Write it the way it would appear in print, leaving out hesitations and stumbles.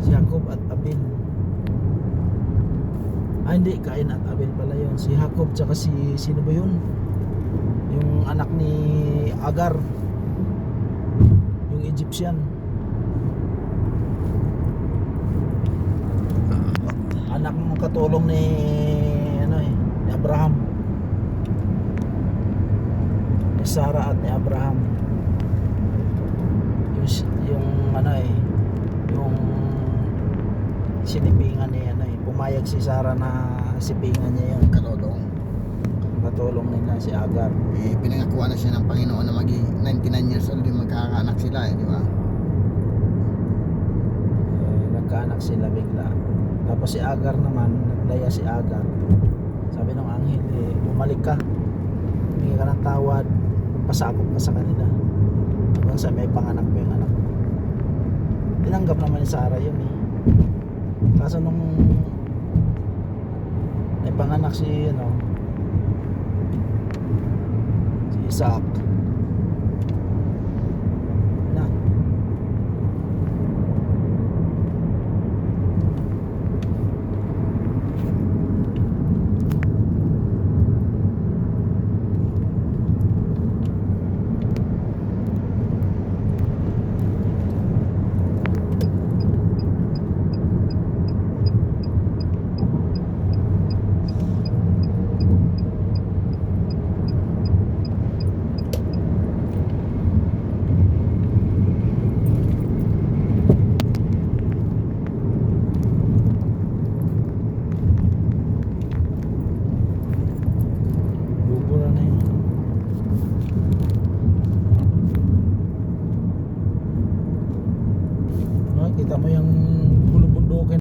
Si Jacob at Abel. Hindi, Cain at Abel pala yun. Si Jacob tsaka sino ba yun? Yung anak ni Agar, yung Egyptian. Anak ng katulong ni ni Abraham, ni Sarah at ni Abraham. Yung yung sinipingan niya pumayag si Sarah na sipingan niya yung katulong nila si Agar. Pinangakuan na siya ng Panginoon na maging 99 years old yung magkakaanak sila, di ba? Nagkaanak sila bigla. Tapos si Agar naman, naglaya si Agar. Sabi ng anghel, bumalik ka, humingi ka ng tawad, pasakop ka sa kanila hanggang sa may panganak mo yung anak mo. Tinanggap naman ni Sarah yun Kaso nung may panganak si Isaac na kita mo yung